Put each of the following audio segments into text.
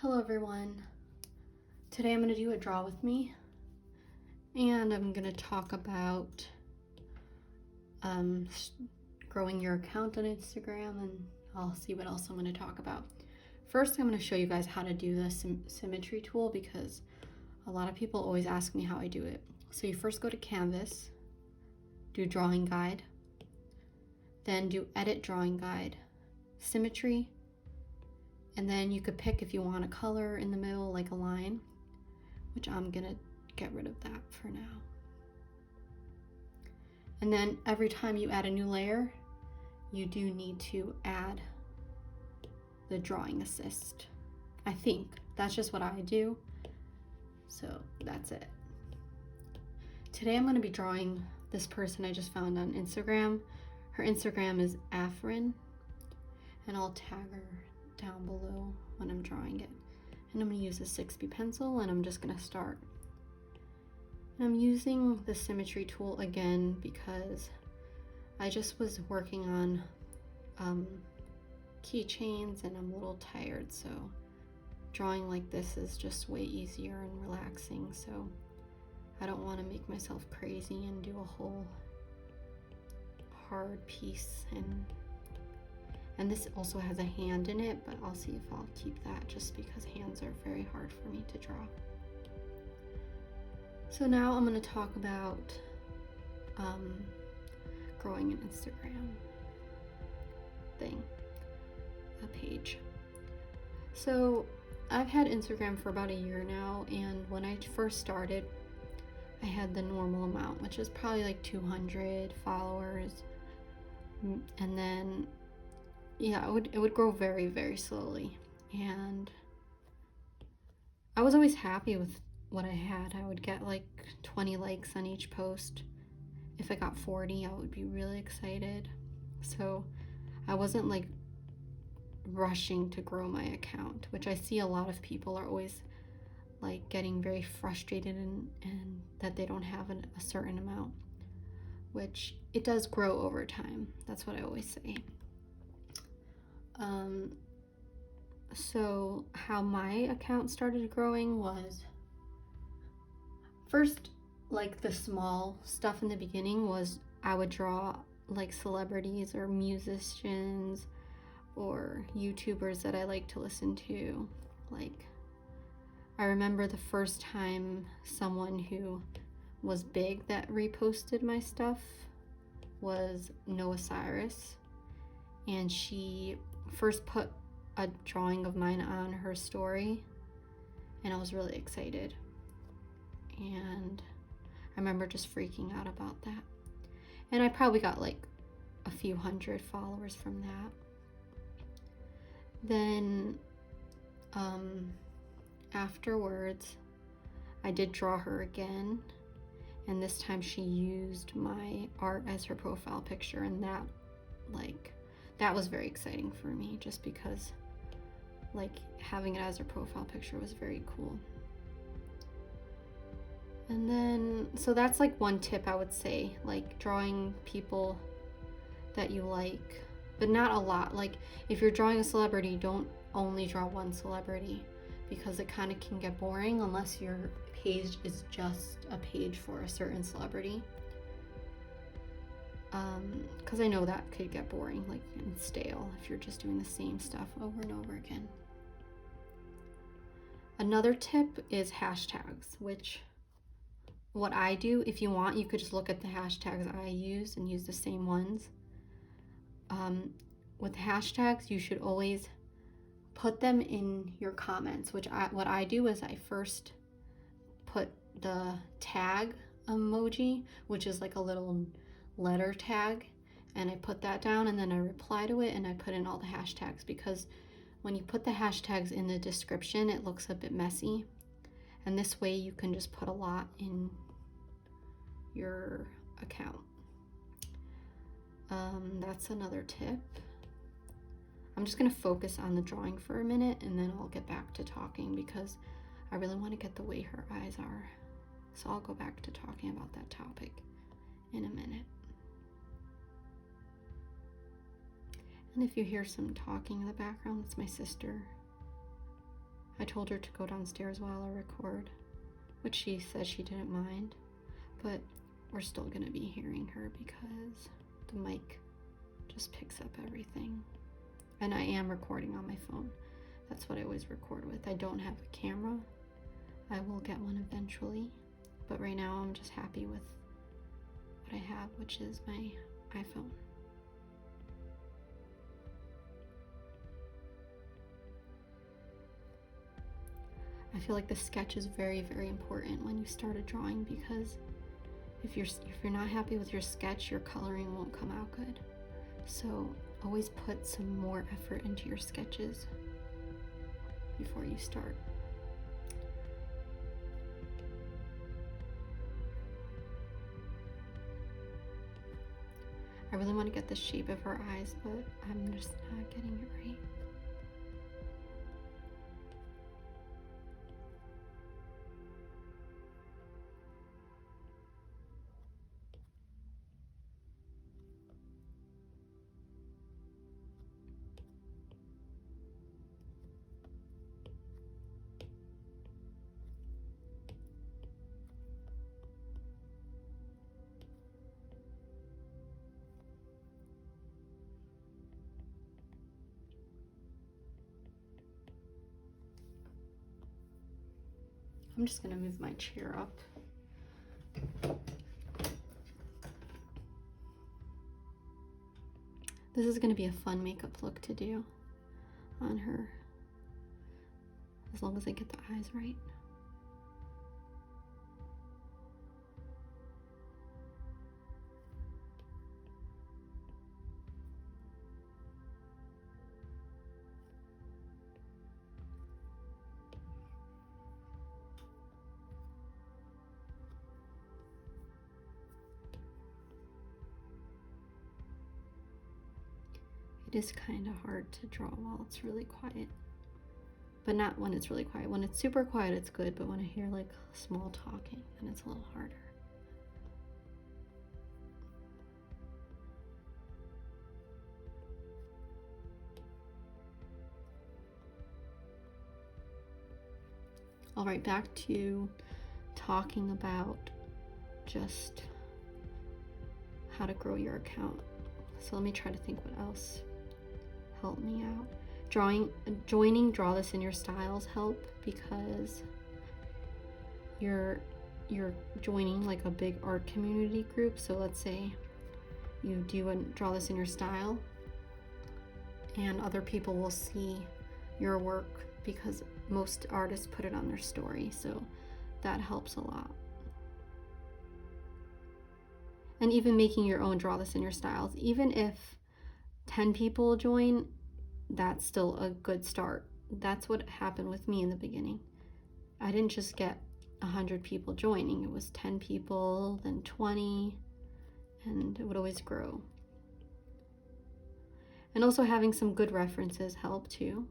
Hello everyone. Today I'm going to do a draw with me and I'm going to talk about growing your account on Instagram, and I'll see what else I'm going to talk about. First, I'm going to show you guys how to do the symmetry tool because a lot of people always ask me how I do it. So you first go to Canvas, do drawing guide, then do edit drawing guide, symmetry, and then you could pick if you want a color in the middle, like a line, which I'm gonna get rid of that for now. And then every time you add a new layer, you do need to add the drawing assist. I think that's just what I do. So that's it. Today I'm going to be drawing this person I just found on Instagram. Her Instagram is Afrin, and I'll tag her down below when I'm drawing it. And I'm going to use a 6B pencil, and I'm just going to start. And I'm using the symmetry tool again because I just was working on keychains and I'm a little tired, so drawing like this is just way easier and relaxing, so I don't want to make myself crazy and do a whole hard piece. And this also has a hand in it, but I'll see if I'll keep that just because hands are very hard for me to draw. So now I'm going to talk about growing an Instagram thing, a page. So I've had Instagram for about a year now, and when I first started, I had the normal amount, which is probably like 200 followers, and then yeah, it would grow very, very slowly, and I was always happy with what I had. I would get like 20 likes on each post. If I got 40, I would be really excited. So I wasn't like rushing to grow my account, which I see a lot of people are always like getting very frustrated and that they don't have a certain amount, which it does grow over time. That's what I always say. So how my account started growing was, first, like the small stuff in the beginning was I would draw like celebrities or musicians or YouTubers that I like to listen to. Like, I remember the first time someone who was big that reposted my stuff was Noah Cyrus, and she first put a drawing of mine on her story, and I was really excited, and I remember just freaking out about that. And I probably got like a few hundred followers from that. Then afterwards, I did draw her again, and this time she used my art as her profile picture, and that was very exciting for me, just because like having it as her profile picture was very cool. And then, so that's like one tip I would say, like drawing people that you like, but not a lot. Like if you're drawing a celebrity, don't only draw one celebrity, because it kind of can get boring unless your page is just a page for a certain celebrity. Because I know that could get boring, like, and stale if you're just doing the same stuff over and over again. Another tip is hashtags, which what I do, if you want, you could just look at the hashtags I use and use the same ones. With hashtags, you should always put them in your comments, what I do is I first put the tag emoji, which is like a little letter tag, and I put that down, and then I reply to it and I put in all the hashtags, because when you put the hashtags in the description, it looks a bit messy, and this way you can just put a lot in your account. That's another tip. I'm just going to focus on the drawing for a minute, and then I'll get back to talking because I really want to get the way her eyes are. So I'll go back to talking about that topic in a minute. And if you hear some talking in the background, it's my sister. I told her to go downstairs while I record, which she said she didn't mind, but we're still gonna be hearing her because the mic just picks up everything. And I am recording on my phone. That's what I always record with. I don't have a camera. I will get one eventually, but right now I'm just happy with what I have, which is my iPhone. I feel like the sketch is very, very important when you start a drawing, because if you're not happy with your sketch, your coloring won't come out good. So always put some more effort into your sketches before you start. I really want to get the shape of her eyes, but I'm just not getting it right. I'm just gonna move my chair up. This is gonna be a fun makeup look to do on her, as long as I get the eyes right. It is kind of hard to draw while it's really quiet, but not when it's really quiet. When it's super quiet, it's good, but when I hear like small talking, then it's a little harder. All right, back to talking about just how to grow your account. So let me try to think what else helped me out. Joining Draw This in Your Styles help, because you're joining like a big art community group. So let's say you do a Draw This in Your Style, and other people will see your work because most artists put it on their story, so that helps a lot. And even making your own Draw This in Your Styles, even if 10 people join, that's still a good start. That's what happened with me in the beginning. I didn't just get 100 people joining. It was 10 people, then 20, and it would always grow. And also having some good references help too.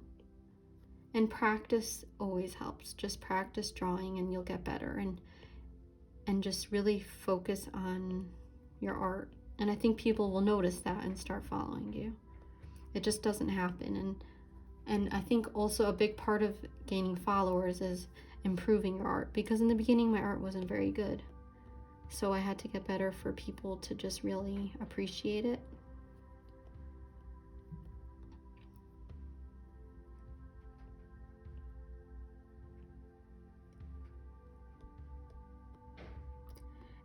And practice always helps. Just practice drawing and you'll get better, and just really focus on your art. And I think people will notice that and start following you. It just doesn't happen. And I think also a big part of gaining followers is improving your art, because in the beginning my art wasn't very good. So I had to get better for people to just really appreciate it.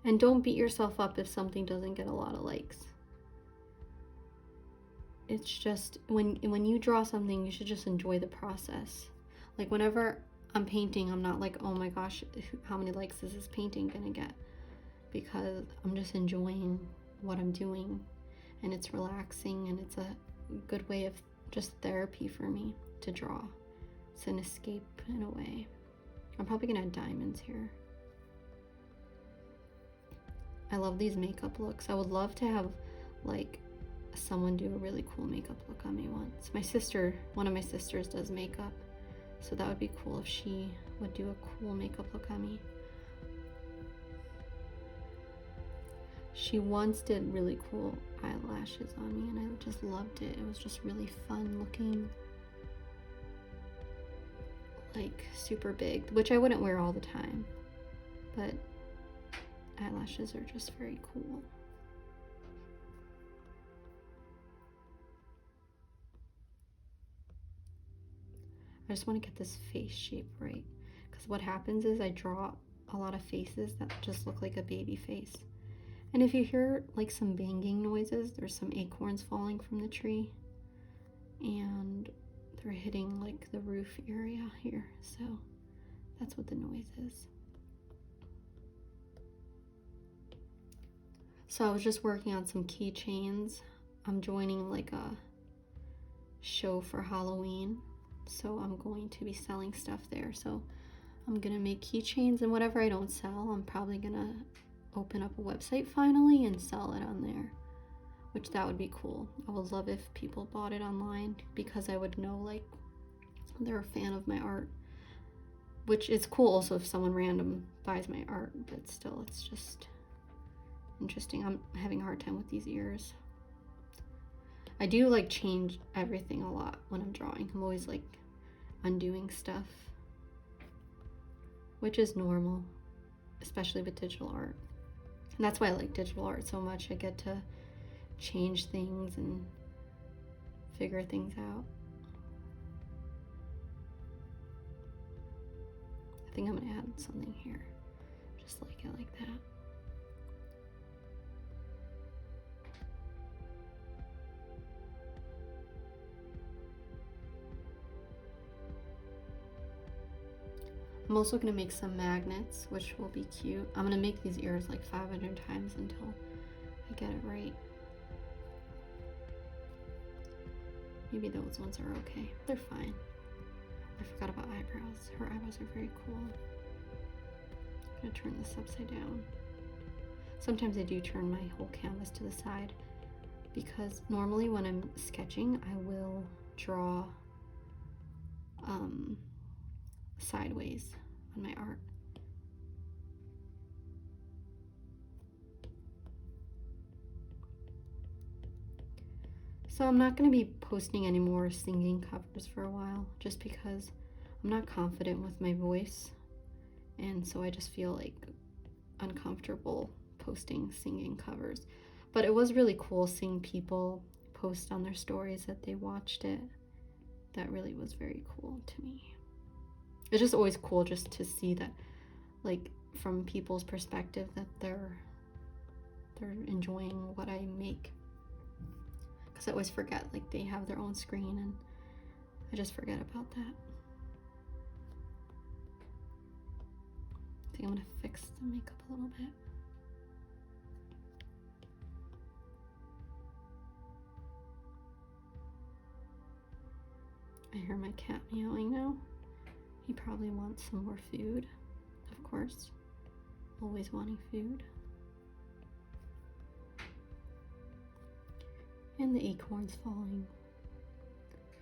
And don't beat yourself up if something doesn't get a lot of likes. It's just, when you draw something, you should just enjoy the process. Like whenever I'm painting, I'm not like, oh my gosh, how many likes is this painting gonna get? Because I'm just enjoying what I'm doing, and it's relaxing, and it's a good way of just therapy for me to draw. It's an escape in a way. I'm probably gonna add diamonds here. I love these makeup looks. I would love to have like someone do a really cool makeup look on me once. One of my sisters does makeup, so that would be cool if she would do a cool makeup look on me. She once did really cool eyelashes on me, and I just loved it. It was just really fun looking. like super big, which I wouldn't wear all the time, but eyelashes are just very cool. I just want to get this face shape right, because what happens is I draw a lot of faces that just look like a baby face. And if you hear like some banging noises, there's some acorns falling from the tree and they're hitting like the roof area here, so that's what the noise is. So I was just working on some keychains. I'm joining like a show for Halloween, so I'm going to be selling stuff there. So I'm gonna make keychains, and whatever I don't sell, I'm probably gonna open up a website finally and sell it on there, which that would be cool. I would love if people bought it online, because I would know like they're a fan of my art, which is cool also if someone random buys my art, but still it's just interesting. I'm having a hard time with these ears. I do like change everything a lot when I'm drawing. I'm always like undoing stuff, which is normal, especially with digital art. And that's why I like digital art so much. I get to change things and figure things out. I think I'm gonna add something here, just like it like that. I'm also gonna make some magnets, which will be cute. I'm gonna make these ears like 500 times until I get it right. Maybe those ones are okay. They're fine. I forgot about eyebrows. Her eyebrows are very cool. I'm gonna turn this upside down. Sometimes I do turn my whole canvas to the side, because normally when I'm sketching, I will draw sideways on my art. So I'm not going to be posting any more singing covers for a while, just because I'm not confident with my voice, and so I just feel like uncomfortable posting singing covers. But it was really cool seeing people post on their stories that they watched it. That really was very cool to me. It's just always cool just to see that, like, from people's perspective, that they're enjoying what I make. Because I always forget, like, they have their own screen, and I just forget about that. I think I'm gonna fix the makeup a little bit. I hear my cat meowing now. He probably wants some more food, of course. Always wanting food. And the acorns falling.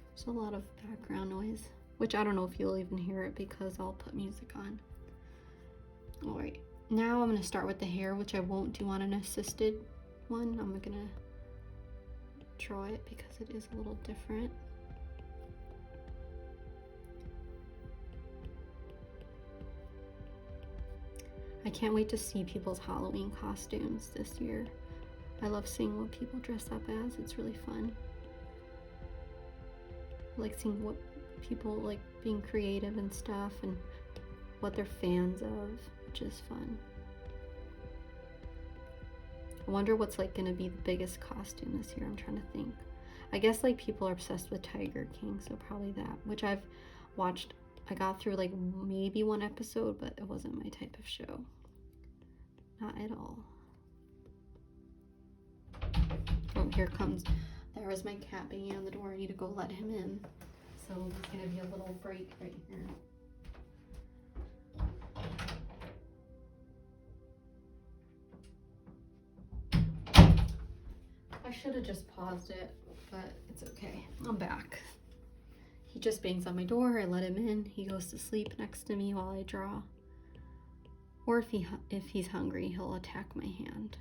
There's a lot of background noise, which I don't know if you'll even hear it because I'll put music on. Alright, now I'm going to start with the hair, which I won't do on an assisted one. I'm going to draw it because it is a little different. I can't wait to see people's Halloween costumes this year. I love seeing what people dress up as. It's really fun. I like seeing what people like, being creative and stuff, and what they're fans of, which is fun. I wonder what's like gonna be the biggest costume this year. I'm trying to think. I guess like people are obsessed with Tiger King, so probably that, which I've watched. I got through like maybe one episode, but it wasn't my type of show. Not at all. Oh, here comes, there was my cat banging on the door. I need to go let him in. So there's gonna be a little break right here. I should have just paused it, but it's okay. I'm back. He just bangs on my door. I let him in. He goes to sleep next to me while I draw. Or if he's hungry, he'll attack my hand.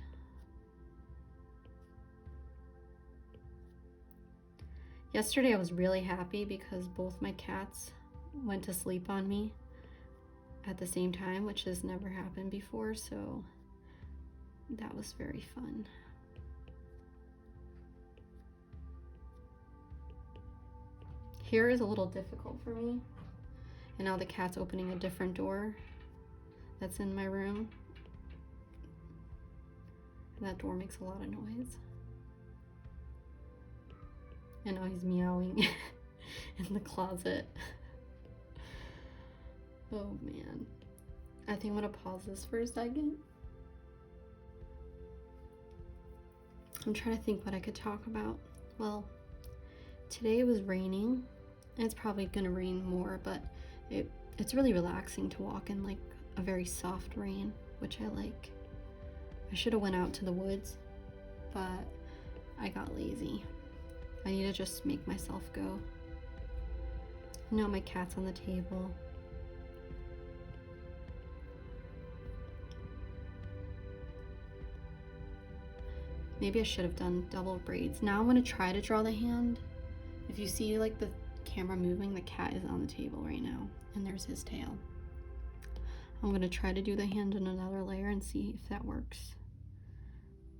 Yesterday I was really happy because both my cats went to sleep on me at the same time, which has never happened before, so that was very fun. Here is a little difficult for me, and now the cat's opening a different door that's in my room, and that door makes a lot of noise. And now he's meowing in the closet. Oh man. I think I'm gonna pause this for a second. I'm trying to think what I could talk about. Well, today it was raining. It's probably gonna rain more, but it's really relaxing to walk in like a very soft rain, which I like. I should have went out to the woods, but I got lazy. I need to just make myself go. Now my cat's on the table. Maybe I should have done double braids. Now I'm gonna try to draw the hand. If you see like the camera moving, the cat is on the table right now, and there's his tail. I'm gonna try to do the hand in another layer and see if that works.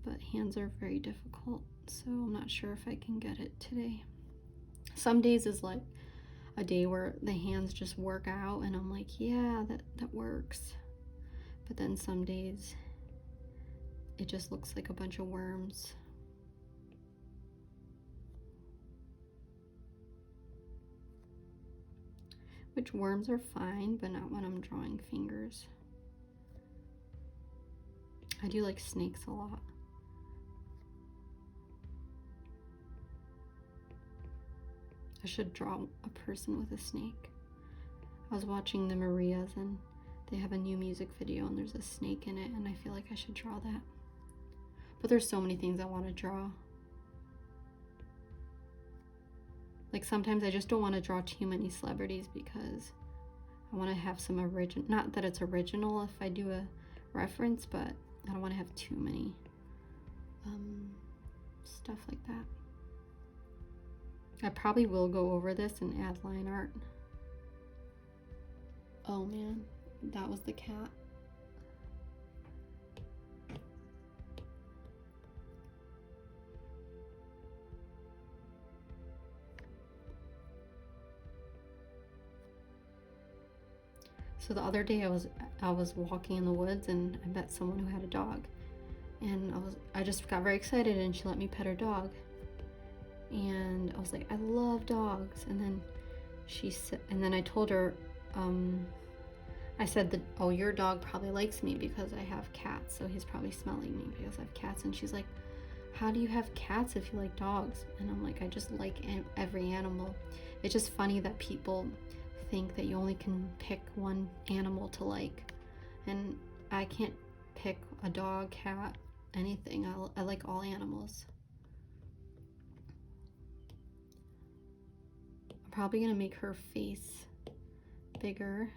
But hands are very difficult, so I'm not sure if I can get it today. Some days is like a day where the hands just work out and I'm like, yeah, that works. But then some days it just looks like a bunch of worms. Which worms are fine, but not when I'm drawing fingers. I do like snakes a lot. I should draw a person with a snake. I was watching the Marias and they have a new music video and there's a snake in it, and I feel like I should draw that. But there's so many things I want to draw. Like sometimes I just don't want to draw too many celebrities because I want to have some original, not that it's original if I do a reference, but I don't want to have too many stuff like that. I probably will go over this and add line art. Oh man, that was the cat. So the other day I was walking in the woods and I met someone who had a dog, and I just got very excited and she let me pet her dog. And I was like, I love dogs. And then she said, and then I told her, I said that, oh, your dog probably likes me because I have cats, so he's probably smelling me because I have cats. And she's like, how do you have cats if you like dogs? And I'm like, I just like every animal. It's just funny that people think that you only can pick one animal to like, and I can't pick a dog, cat, anything. I like all animals. I'm probably gonna make her face bigger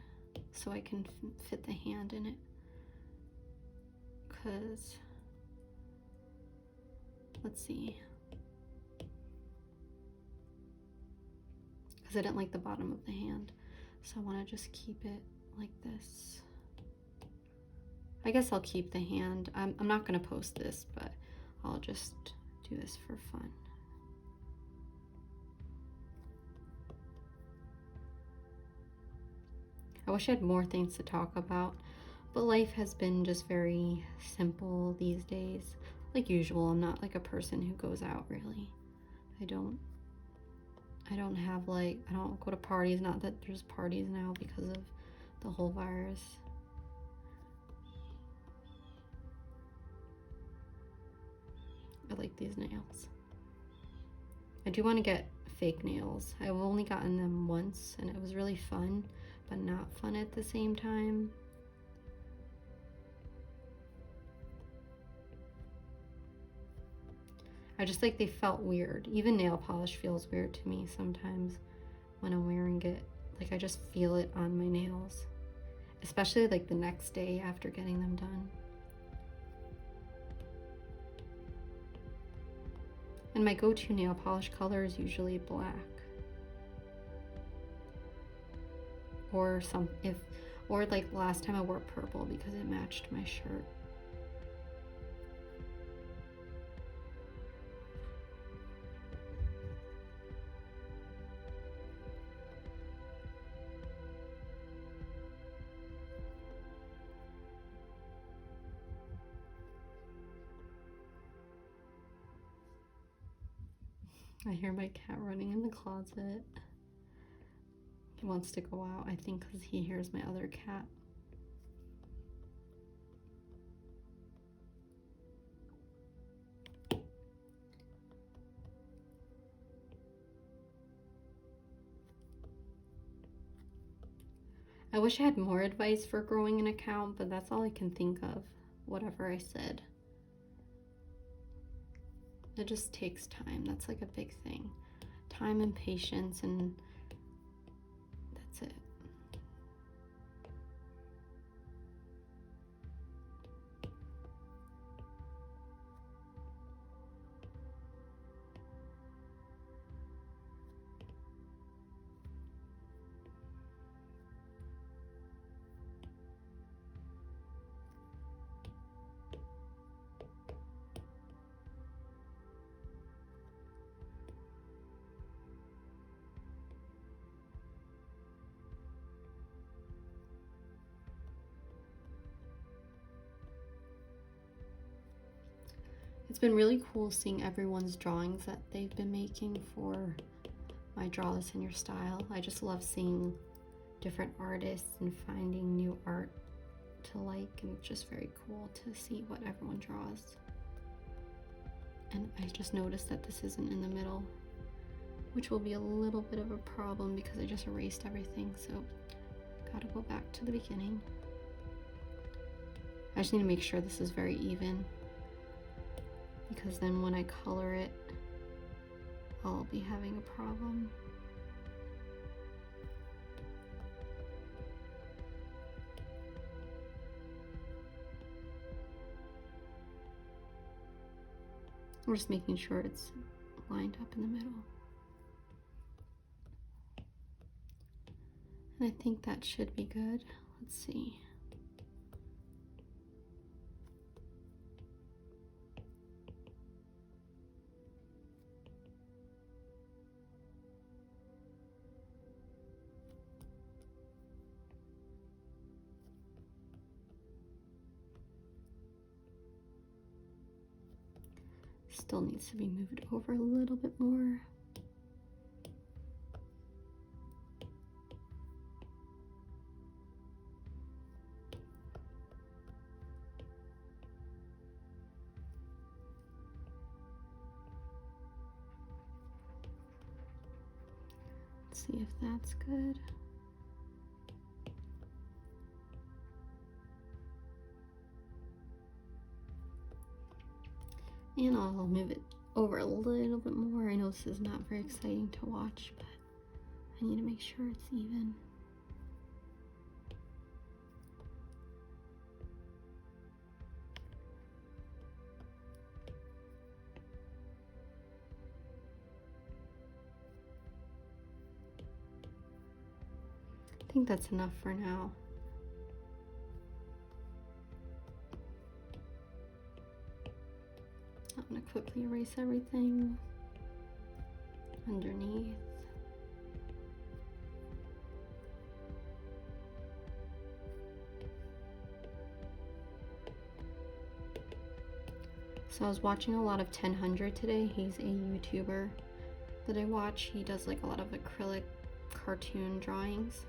so I can fit the hand in it, because let's see, because I didn't like the bottom of the hand, so I want to just keep it like this. I guess I'll keep the hand. I'm not going to post this, but I'll just do this for fun. I wish I had more things to talk about, but life has been just very simple these days. Like usual, I'm not like a person who goes out really. I don't have like, I don't go to parties, not that there's parties now because of the whole virus. I like these nails. I do want to get fake nails. I've only gotten them once and it was really fun, but not fun at the same time. I just like they felt weird. Even nail polish feels weird to me sometimes when I'm wearing it. Like I just feel it on my nails, especially like the next day after getting them done. And my go-to nail polish color is usually black. or or like last time I wore purple because it matched my shirt. I hear my cat running in the closet. He wants to go out, I think, because he hears my other cat. I wish I had more advice for growing an account, but that's all I can think of, whatever I said. It just takes time. That's like a big thing. Time and patience, and that's it. It's been really cool seeing everyone's drawings that they've been making for my Draw This in Your Style. I just love seeing different artists and finding new art to like, and it's just very cool to see what everyone draws. And I just noticed that this isn't in the middle, which will be a little bit of a problem because I just erased everything, so gotta go back to the beginning. I just need to make sure this is very even, because then when I color it, I'll be having a problem. I'm just making sure it's lined up in the middle. And I think that should be good. Let's see. Still needs to be moved over a little bit more. Let's see if that's good. And I'll move it over a little bit more. I know this is not very exciting to watch, but I need to make sure it's even. I think that's enough for now. I'm going to quickly erase everything underneath. So I was watching a lot of 1000 today. He's a YouTuber that I watch. He does like a lot of acrylic cartoon drawings.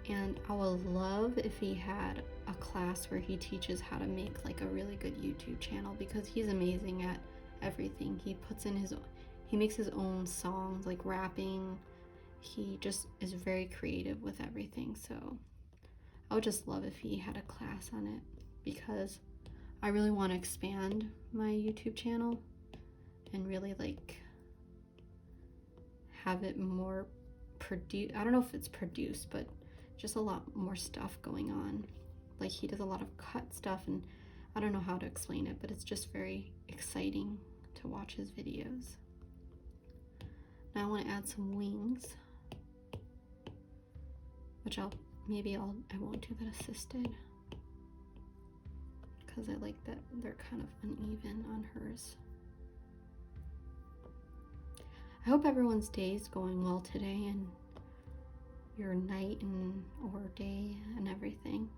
And I would love if he had a class where he teaches how to make like a really good YouTube channel, because he's amazing at everything. He puts in he makes his own songs, like rapping. He just is very creative with everything. So I would just love if he had a class on it, because I really want to expand my YouTube channel and really like have it more produced. I don't know if it's produced, but just a lot more stuff going on. Like he does a lot of cut stuff, and I don't know how to explain it, but it's just very exciting to watch his videos. Now I want to add some wings, which I won't do that assisted because I like that they're kind of uneven on hers. I hope everyone's day is going well today, and your night or day and everything.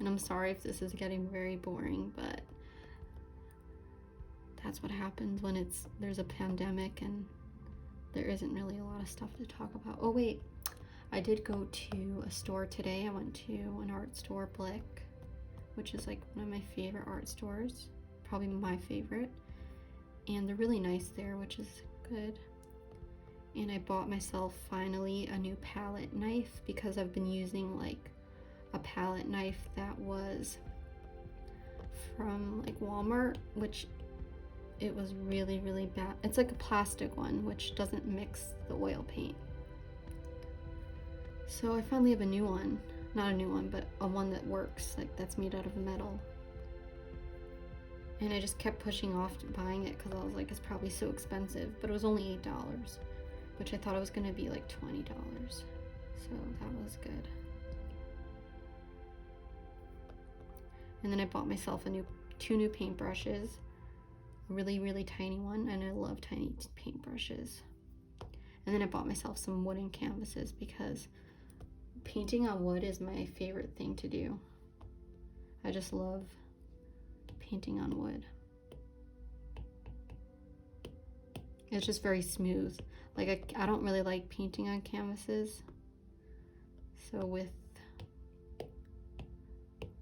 And I'm sorry if this is getting very boring, but that's what happens when there's a pandemic and there isn't really a lot of stuff to talk about. Oh wait, I did go to a store today. I went to an art store, Byeeee, which is like one of my favorite art stores, probably my favorite. And they're really nice there, which is good. And I bought myself finally a new palette knife because I've been using like a palette knife that was from like Walmart, which it was really, really bad. It's like a plastic one, which doesn't mix the oil paint. So I finally have a new one. Not a new one, but a one that works, like that's made out of metal. And I just kept pushing off buying it because I was like, it's probably so expensive, but it was only $8, which I thought it was gonna be like $20. So that was good. And then I bought myself two new paintbrushes, a really, really tiny one, and I love tiny paintbrushes. And then I bought myself some wooden canvases because painting on wood is my favorite thing to do. I just love painting on wood. It's just very smooth. Like I don't really like painting on canvases. So with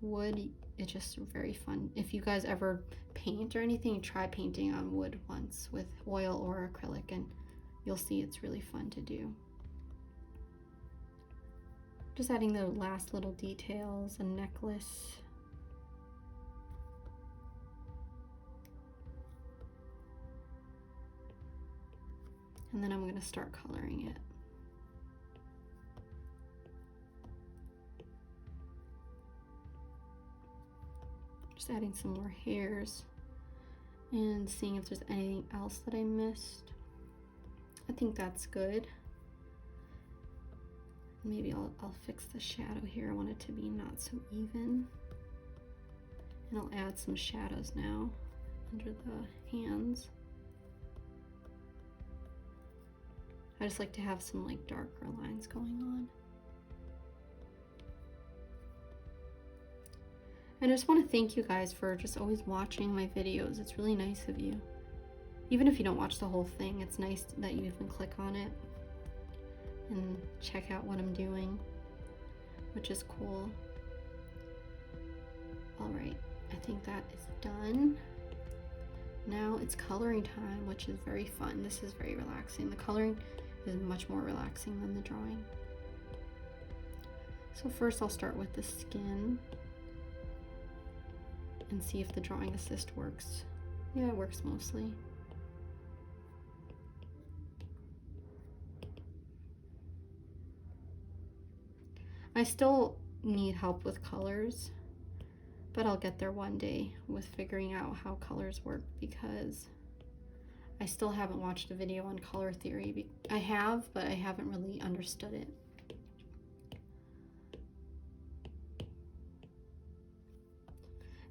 wood, it's just very fun. If you guys ever paint or anything, try painting on wood once with oil or acrylic and you'll see it's really fun to do. Just adding the last little details, a necklace. And then I'm going to start coloring it. Just adding some more hairs and seeing if there's anything else that I missed. I think that's good. Maybe I'll fix the shadow here. I want it to be not so even. And I'll add some shadows now under the hands. I just like to have some like darker lines going on. I just want to thank you guys for just always watching my videos. It's really nice of you. Even if you don't watch the whole thing, it's nice that you even click on it and check out what I'm doing, which is cool. All right, I think that is done. Now it's coloring time, which is very fun. This is very relaxing. The coloring is much more relaxing than the drawing. So first I'll start with the skin and see if the drawing assist works. Yeah, it works mostly. I still need help with colors, but I'll get there one day with figuring out how colors work because I still haven't watched a video on color theory. I have, but I haven't really understood it.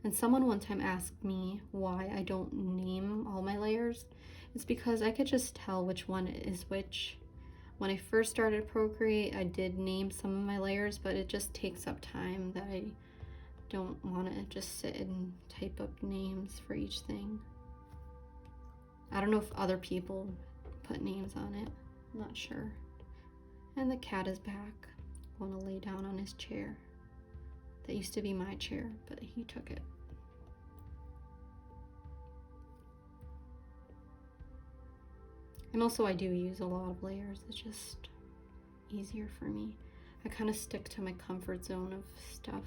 And someone one time asked me why I don't name all my layers. It's because I could just tell which one is which. When I first started Procreate, I did name some of my layers, but it just takes up time that I don't want to just sit and type up names for each thing. I don't know if other people put names on it. I'm not sure. And the cat is back. I want to lay down on his chair. That used to be my chair, but he took it. And also I do use a lot of layers. It's just easier for me. I kind of stick to my comfort zone of stuff.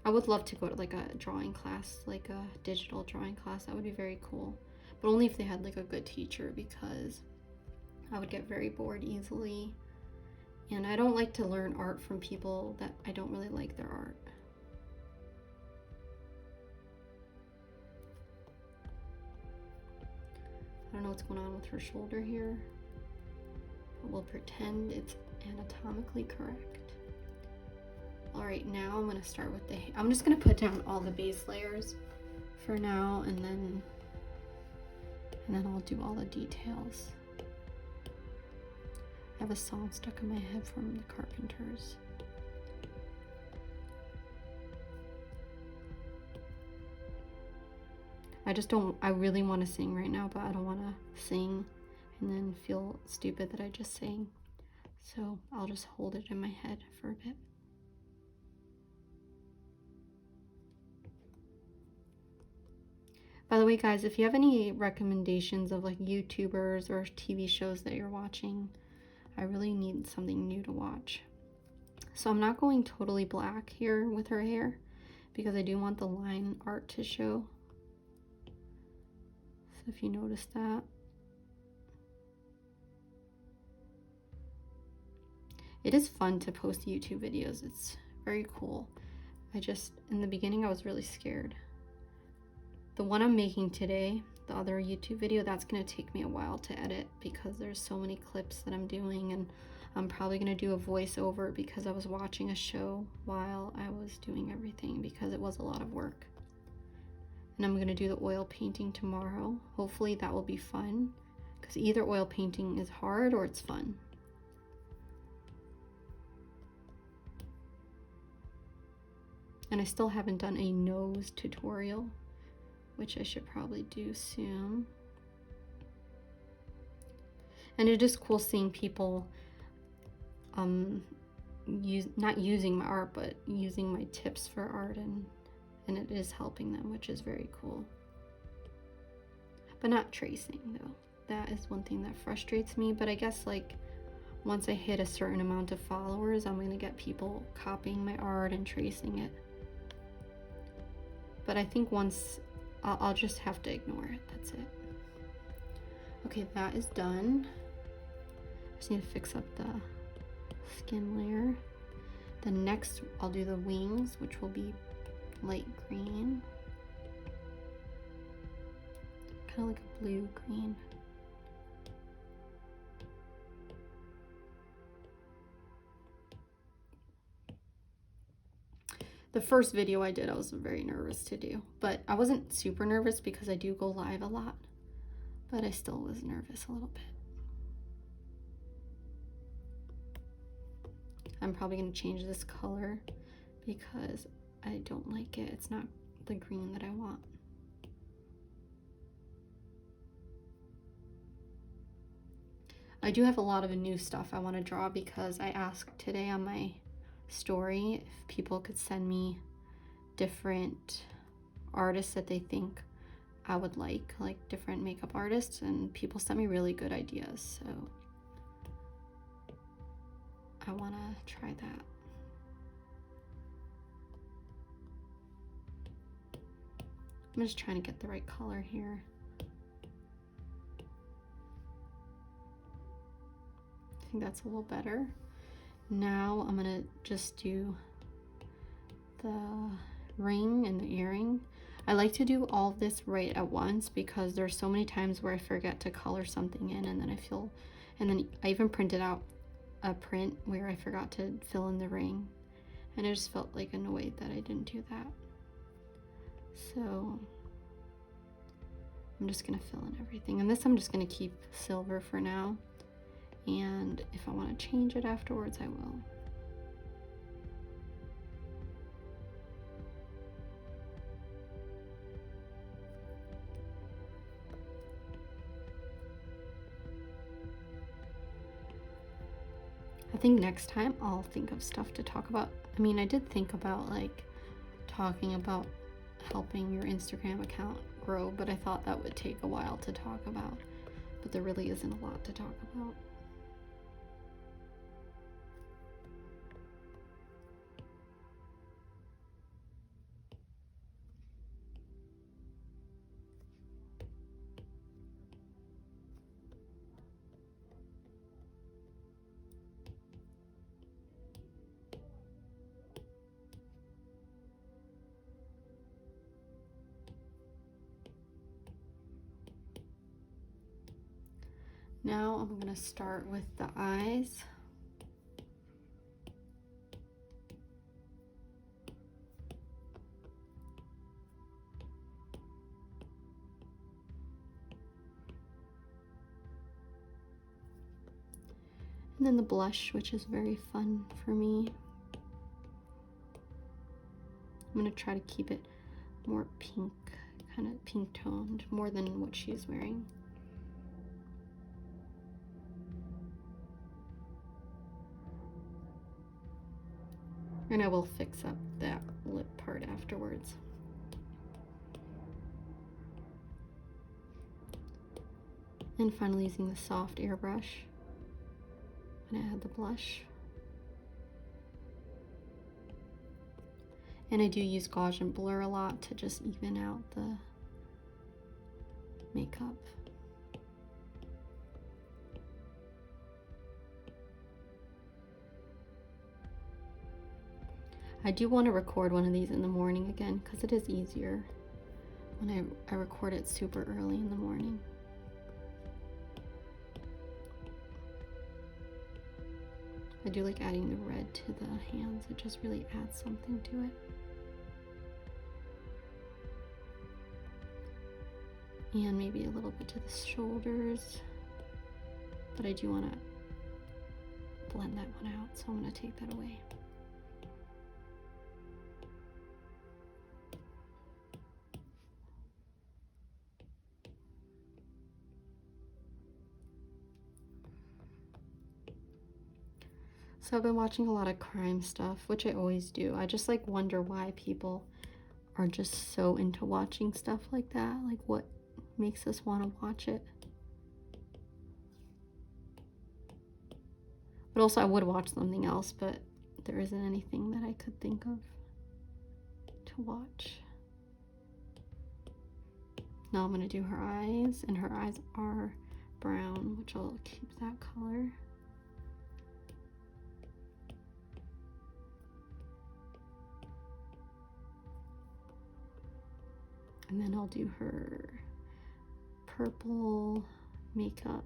I would love to go to like a drawing class, like a digital drawing class. That would be very cool. But only if they had like a good teacher, because I would get very bored easily. And I don't like to learn art from people that I don't really like their art. I don't know what's going on with her shoulder here, but we'll pretend it's anatomically correct. All right, now I'm gonna start with I'm just gonna put down all the base layers for now, and then I'll do all the details. I have a song stuck in my head from the Carpenters. I really want to sing right now, but I don't want to sing and then feel stupid that I just sang. So I'll just hold it in my head for a bit. By the way, guys, if you have any recommendations of like YouTubers or TV shows that you're watching, I really need something new to watch. So I'm not going totally black here with her hair because I do want the line art to show. So if you notice that. It is fun to post YouTube videos. It's very cool. In the beginning, I was really scared. The one I'm making today, the other YouTube video, that's gonna take me a while to edit because there's so many clips that I'm doing, and I'm probably gonna do a voiceover because I was watching a show while I was doing everything because it was a lot of work. And I'm gonna do the oil painting tomorrow. Hopefully that will be fun because either oil painting is hard or it's fun. And I still haven't done a nose tutorial, which I should probably do soon. And it is cool seeing people not using my art, but using my tips for art, and it is helping them, which is very cool. But not tracing though. That is one thing that frustrates me, but I guess like once I hit a certain amount of followers, I'm gonna get people copying my art and tracing it. But I think once I'll just have to ignore it. That's it. Okay, that is done. Just need to fix up the skin layer. Then next, I'll do the wings, which will be light green. Kind of like a blue green. The first video I did, I was very nervous to do, but I wasn't super nervous because I do go live a lot, but I still was nervous a little bit. I'm probably going to change this color because I don't like it. It's not the green that I want. I do have a lot of new stuff I want to draw because I asked today on my story if people could send me different artists that they think I would like different makeup artists, and people sent me really good ideas, so I want to try that. I'm just trying to get the right color here. I think that's a little better. Now I'm gonna just do the ring and the earring. I like to do all of this right at once because there's so many times where I forget to color something in, and then I even printed out a print where I forgot to fill in the ring, and I just felt like annoyed that I didn't do that. So I'm just gonna fill in everything, and this I'm just gonna keep silver for now, and if I want to change it afterwards, I will. I think next time I'll think of stuff to talk about. I mean, I did think about talking about helping your Instagram account grow, but I thought that would take a while to talk about, but there really isn't a lot to talk about. Now I'm going to start with the eyes. And then the blush, which is very fun for me. I'm going to try to keep it more pink, kind of pink toned, more than what she's wearing. And I will fix up that lip part afterwards. And finally using the soft airbrush, I'm gonna add the blush. And I do use Gaussian blur a lot to just even out the makeup. I do want to record one of these in the morning again because it is easier when I record it super early in the morning. I do like adding the red to the hands. It just really adds something to it. And maybe a little bit to the shoulders. But I do want to blend that one out, so I'm going to take that away. So I've been watching a lot of crime stuff, which I always do. I just like wonder why people are just so into watching stuff like that. Like what makes us want to watch it. But also I would watch something else, but there isn't anything that I could think of to watch. Now I'm going to do her eyes, and her eyes are brown, which I'll keep that color. And then I'll do her purple makeup.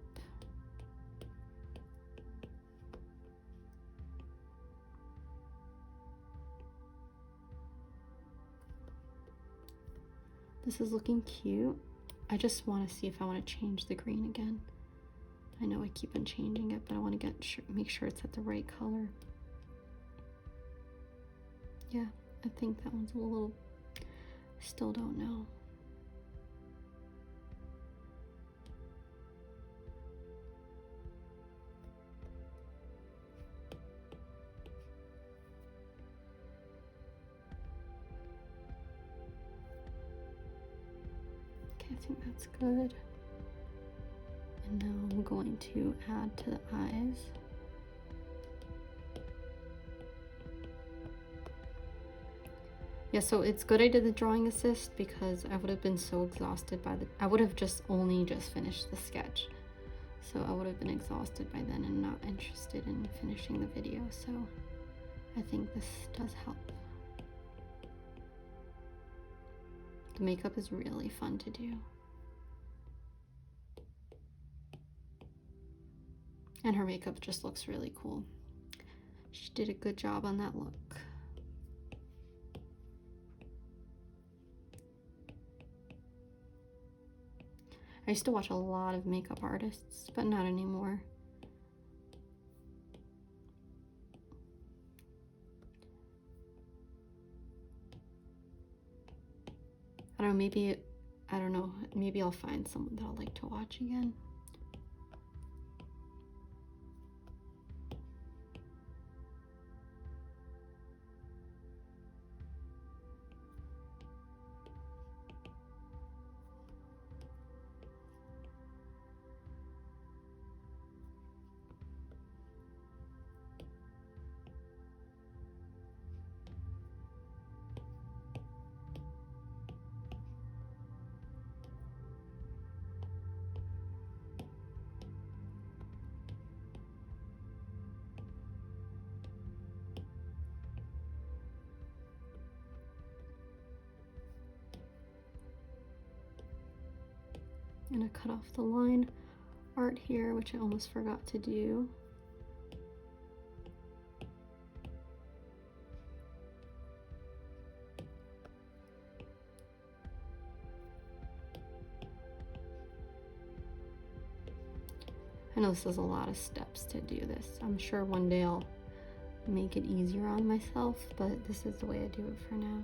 This is looking cute. I just want to see if I want to change the green again. I know I keep on changing it, but I want to make sure it's at the right color. Yeah, I think that one's a little, still don't know. Okay, I think that's good. And now I'm going to add to the eyes. Yeah, so it's good I did the drawing assist because I would have been so exhausted by I would have only just finished the sketch. So I would have been exhausted by then and not interested in finishing the video. So I think this does help. The makeup is really fun to do. And her makeup just looks really cool. She did a good job on that look. I used to watch a lot of makeup artists, but not anymore. I don't know, maybe I'll find someone that I'll like to watch again. I'm gonna cut off the line. part here, which I almost forgot to do. I know this is a lot of steps to do this. I'm sure one day I'll make it easier on myself, but this is the way I do it for now.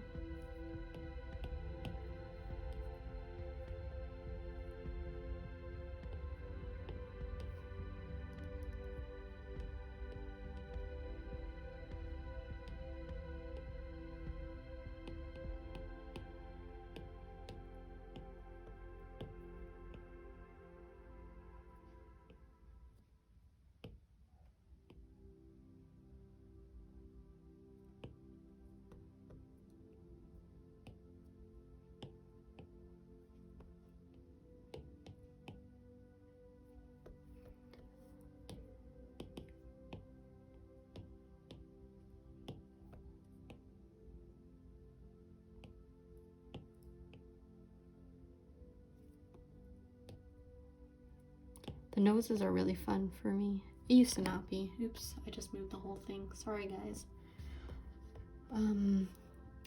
The noses are really fun for me. It used to not be. Oops, I just moved the whole thing. Sorry, guys.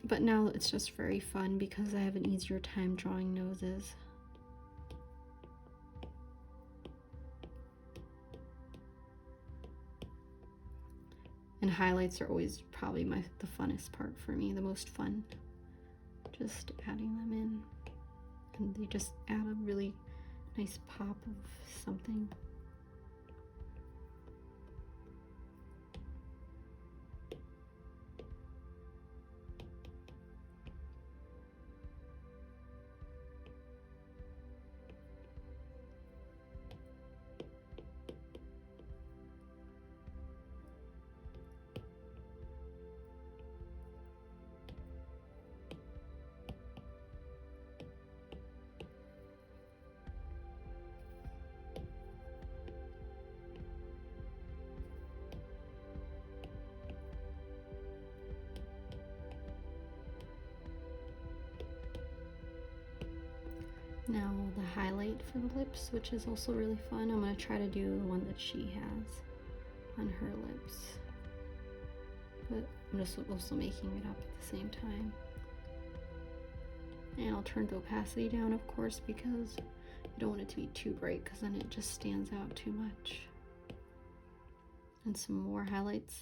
But now it's just very fun because I have an easier time drawing noses. And highlights are always probably the funnest part for me, the most fun. Just adding them in. And they just add a really nice pop of something. Now the highlight for the lips, which is also really fun. I'm going to try to do the one that she has on her lips. But I'm just also making it up at the same time. And I'll turn the opacity down, of course, because you don't want it to be too bright because then it just stands out too much. And some more highlights.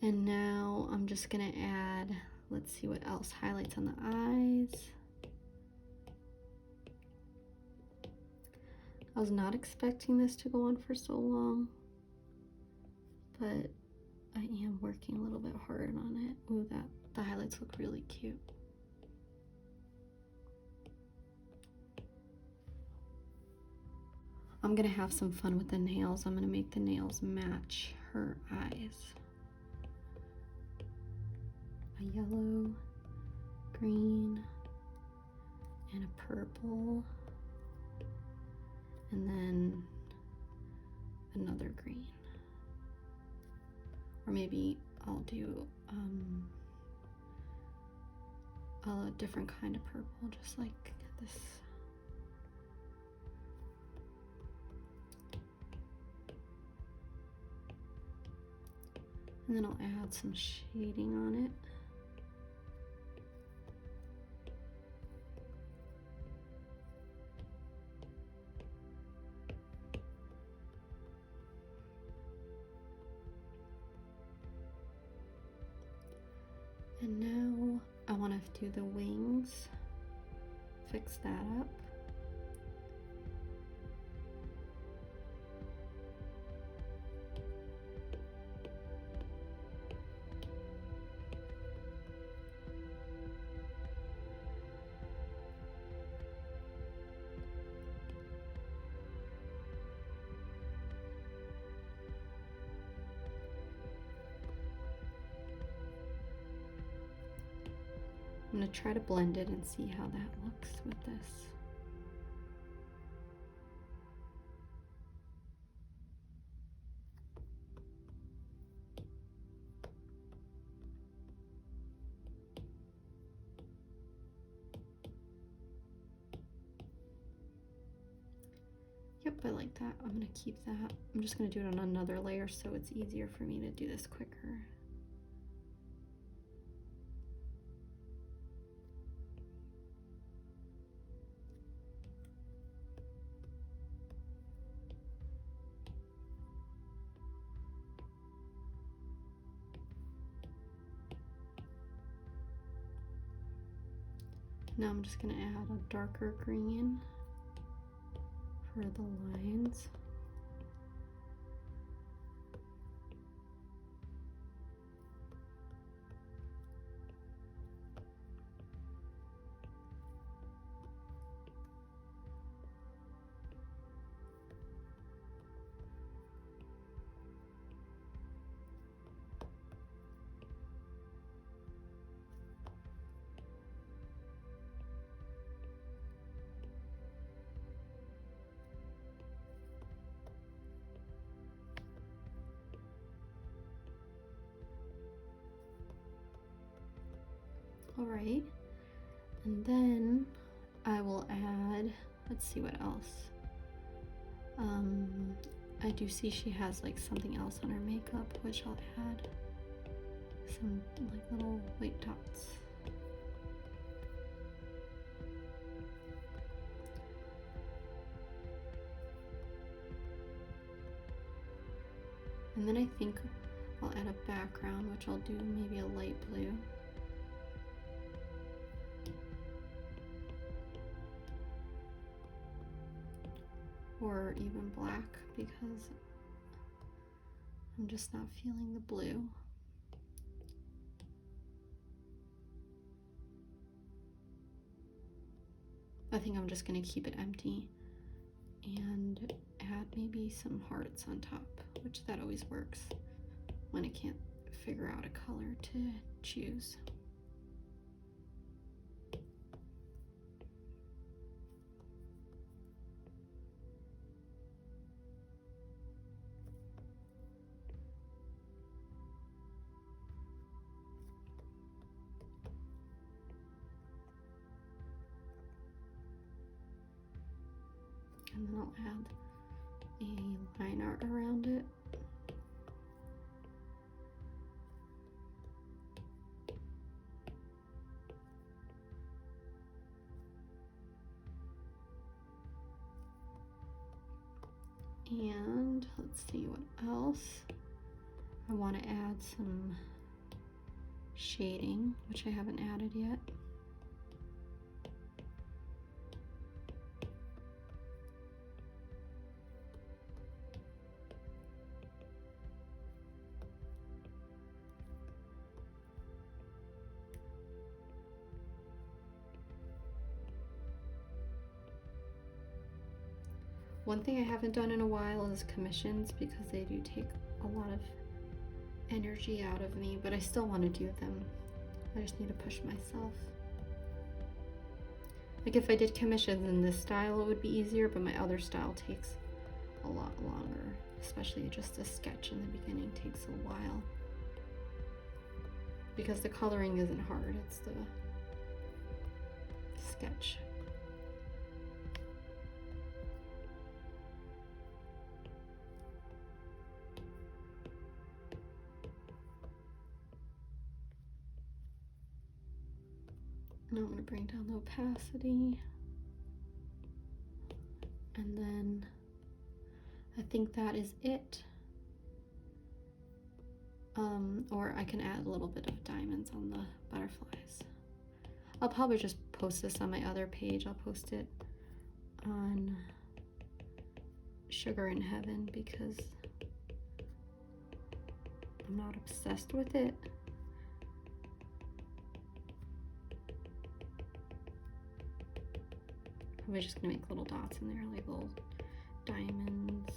And now I'm just gonna add, let's see what else, highlights on the eyes. I was not expecting this to go on for so long, but I am working a little bit hard on it. Ooh, the highlights look really cute. I'm gonna have some fun with the nails. I'm gonna make the nails match her eyes. A yellow, green, and a purple, and then another green. Or maybe I'll do a different kind of purple, just like this. And then I'll add some shading on it. And now I want to do the wings, fix that up. I'm going to try to blend it and see how that looks with this. But like that, I'm gonna keep that. I'm just gonna do it on another layer so it's easier for me to do this quicker. Now I'm just going to add a darker green for the lines. All right, and then I will add, let's see what else. I do see she has like something else on her makeup, which I'll add some like little white dots. And then I think I'll add a background, which I'll do maybe a light blue. Or even black, because I'm just not feeling the blue. I think I'm just going to keep it empty and add maybe some hearts on top, which that always works when I can't figure out a color to choose. And then I'll add a line art around it. And let's see what else. I want to add some shading, which I haven't added yet. One thing I haven't done in a while is commissions, because they do take a lot of energy out of me, but I still want to do them. I just need to push myself. Like if I did commissions in this style, it would be easier, but my other style takes a lot longer, especially just a sketch in the beginning takes a while. Because the coloring isn't hard, it's the sketch. Now I'm going to bring down the opacity, and then I think that is it. Or I can add a little bit of diamonds on the butterflies. I'll probably just post this on my other page. I'll post it on Sugar in Heaven because I'm not obsessed with it. Probably just gonna make little dots in there, like little diamonds.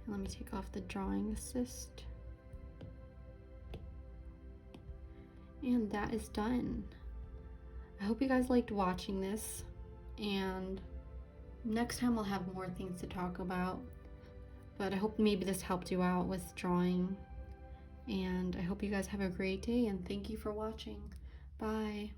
And let me take off the drawing assist. And that is done. I hope you guys liked watching this, and next time I'll have more things to talk about. But I hope maybe this helped you out with drawing. And I hope you guys have a great day, and thank you for watching. Bye.